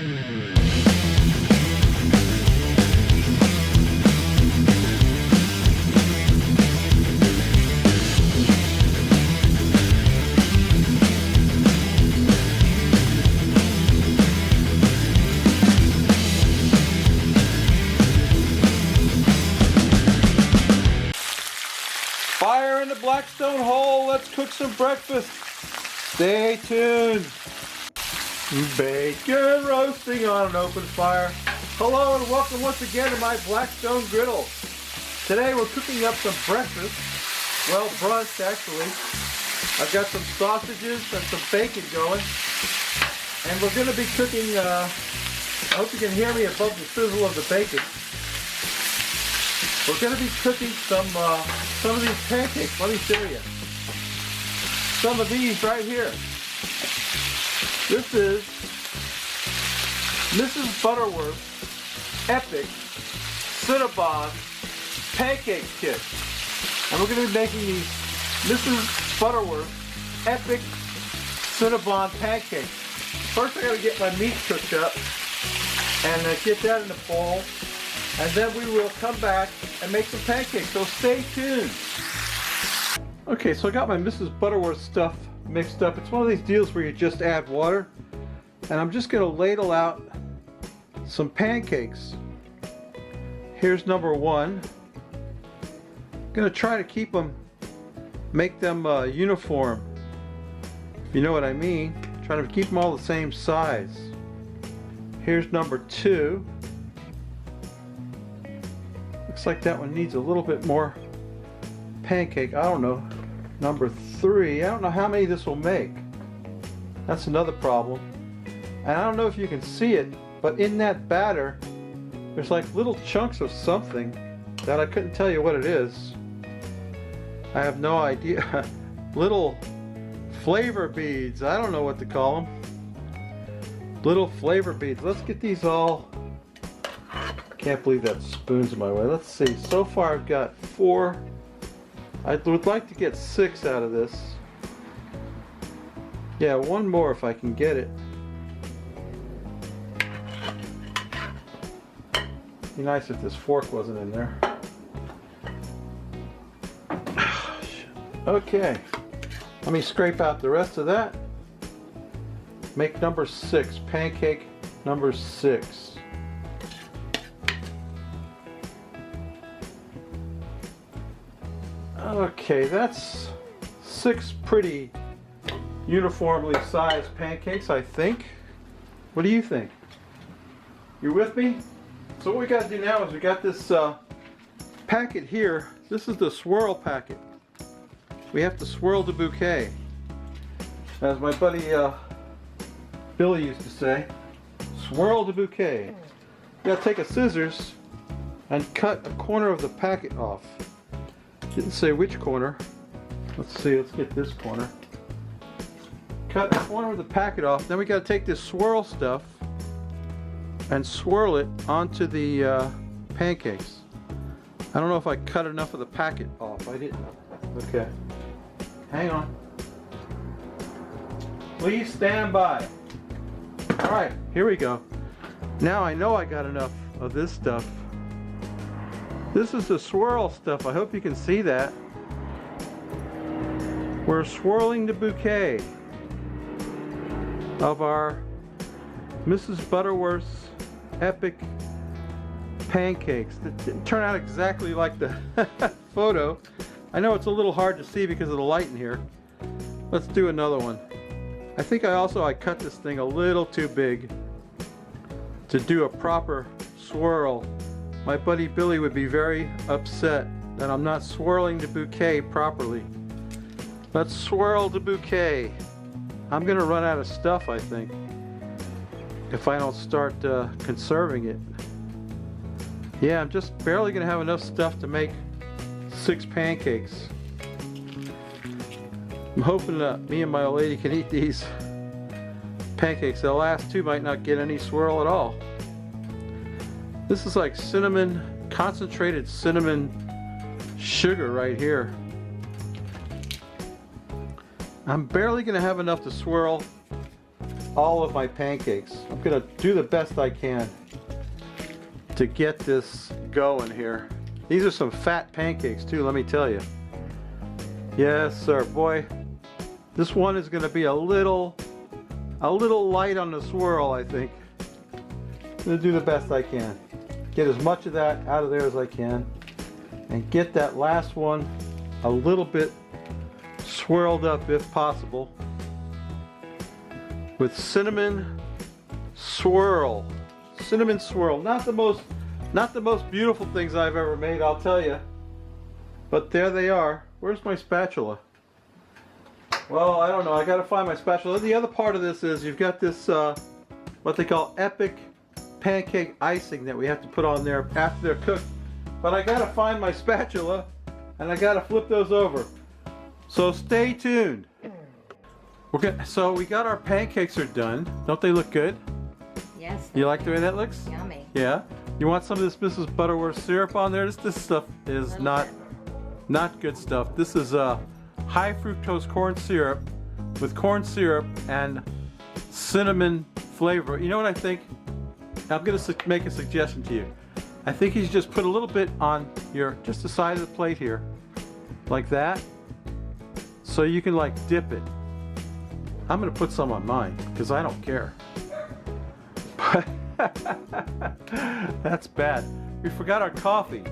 Fire in the blackstone hole. Let's cook some breakfast. Stay tuned. Bacon roasting on an open fire. Hello and welcome once again to my blackstone griddle. Today we're cooking up some breakfast. Well, brunch actually. I've got some sausages and some bacon going. And we're going to be cooking, I hope you can hear me above the sizzle of the bacon. We're going to be cooking some of these pancakes. Let me show you. Some of these right here. This is Mrs. Butterworths Epic Cinnabon Pancake Kit. And we're going to be making these Mrs. Butterworths Epic Cinnabon Pancakes. First I got to get my meat cooked up and get that in the bowl. And then we will come back and make some pancakes, so stay tuned. Okay, so I got my Mrs. Butterworth stuff mixed up. It's one of these deals where you just add water. And I'm just going to ladle out some pancakes. Here's number one. I'm going to try to keep them, make them uniform, if you know what I mean. Try to keep them all the same size. Here's number two. Looks like that one needs a little bit more pancake. I don't know. Number three. I don't know how many this will make. That's another problem. And I don't know if you can see it, but in that batter, there's like little chunks of something that I couldn't tell you what it is. I have no idea. Little flavor beads. I don't know what to call them. Little flavor beads. Let's get these all. Can't believe that spoon's in my way. Let's see. So far I've got 4. I would like to get 6 out of this. Yeah, one more if I can get it. Be nice if this fork wasn't in there. Okay. Let me scrape out the rest of that. Make number 6. Pancake number 6. Okay, that's 6 pretty uniformly sized pancakes, I think. What do you think? You with me? So what we got to do now is we got this packet here. This is the swirl packet. We have to swirl the bouquet. As my buddy Billy used to say, swirl the bouquet. You got to take a scissors and cut a corner of the packet off. Didn't say which corner. Let's see, let's get this corner. Cut a corner of the packet off. Then we got to take this swirl stuff and swirl it onto the pancakes. I don't know if I cut enough of the packet off. I didn't. Okay. Hang on. Please stand by. Alright, here we go. Now I know I got enough of this stuff. This is the swirl stuff. I hope you can see that. We're swirling the bouquet of our Mrs. Butterworth's Epic Pancakes. That didn't turn out exactly like the photo. I know it's a little hard to see because of the light in here. Let's do another one. I think I cut this thing a little too big to do a proper swirl. My buddy Billy would be very upset that I'm not swirling the bouquet properly. Let's swirl the bouquet. I'm gonna run out of stuff, I think, if I don't start conserving it. Yeah, I'm just barely gonna have enough stuff to make 6 pancakes. I'm hoping that me and my old lady can eat these pancakes. The last 2 might not get any swirl at all. This is like cinnamon, concentrated cinnamon sugar right here. I'm barely going to have enough to swirl all of my pancakes. I'm gonna do the best I can to get this going here. These are some fat pancakes too, let me tell you. Yes, sir. Boy, this one is gonna be a little light on the swirl, I think. I'm gonna do the best I can. Get as much of that out of there as I can. And get that last one a little bit swirled up if possible. With cinnamon swirl. Cinnamon swirl. Not the most beautiful things I've ever made, I'll tell you. But there they are. Where's my spatula? Well, I don't know. I gotta find my spatula. The other part of this is you've got this what they call epic pancake icing that we have to put on there after they're cooked. But I gotta find my spatula and I gotta flip those over. So stay tuned. So we got our pancakes are done. Don't they look good? Yes. You like the way that looks? Yummy. Yeah. You want some of this Mrs. Butterworths syrup on there? This stuff is not good stuff. This is high fructose corn syrup with corn syrup and cinnamon flavor. You know what I think? I'm gonna make a suggestion to you. I think you should just put a little bit on just the side of the plate here, like that, so you can like dip it. I'm gonna put some on mine because I don't care. That's bad. We forgot our coffee.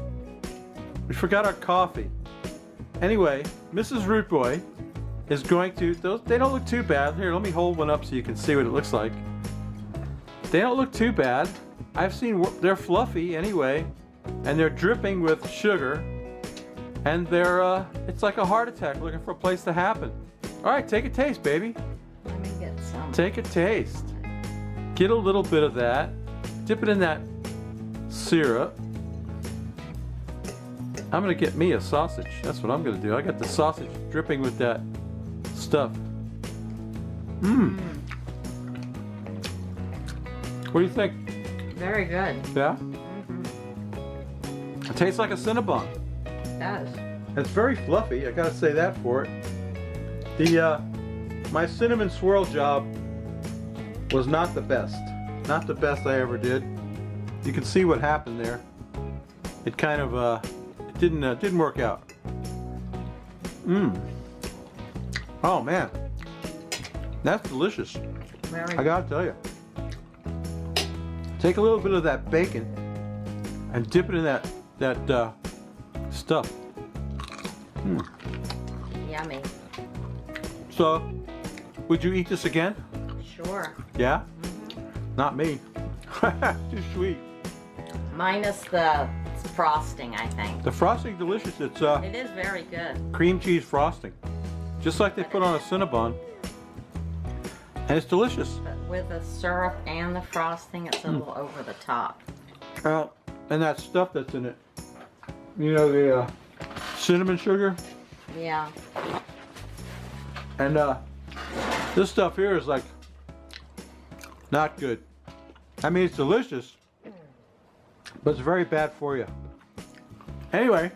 Anyway, Mrs. Root Boy is going to, they don't look too bad. Here, let me hold one up so you can see what it looks like. They don't look too bad. I've seen, they're fluffy anyway, and they're dripping with sugar, and they're, it's like a heart attack looking for a place to happen. All right, take a taste, baby. Let me get some. Take a taste. Get a little bit of that. Dip it in that syrup. I'm gonna get me a sausage. That's what I'm gonna do. I got the sausage dripping with that stuff. Mmm. What do you think? Very good. Yeah? Mm-hmm. It tastes like a Cinnabon. It does. It's very fluffy, I gotta say that for it. My cinnamon swirl job was not the best. Not the best I ever did. You can see what happened there. It kind of, it didn't work out. Mmm. Oh man. That's delicious. Very I gotta tell you. Take a little bit of that bacon and dip it in that stuff. Mm. yummy. So, would you eat this again? Sure. Yeah? Not me. Too sweet. Minus the frosting, I think. The frosting delicious. It's It is very good. cream cheese frosting. Just like they put on a Cinnabon. And it's delicious. But with the syrup and the frosting, it's a little over the top. And that stuff that's in it. You know, the cinnamon sugar. Yeah. And this stuff here is like not good. I mean, it's delicious, but it's very bad for you. Anyway,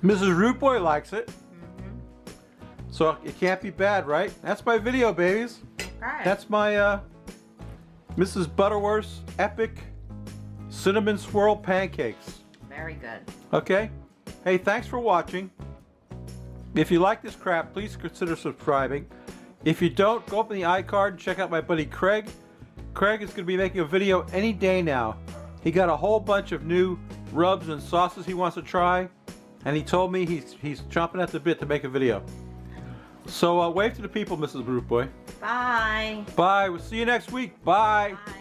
Mrs. Root Boy likes it. So it can't be bad, right? That's my video, babies. Right. That's my Mrs. Butterworths epic cinnamon swirl pancakes. Very good. Okay? Hey, thanks for watching. If you like this crap, please consider subscribing. If you don't, go up in the iCard and check out my buddy Craig. Craig is going to be making a video any day now. He got a whole bunch of new rubs and sauces he wants to try, and he told me he's chomping at the bit to make a video. So wave to the people, Mrs. Root Boy. Bye. Bye. We'll see you next week. Bye. Bye.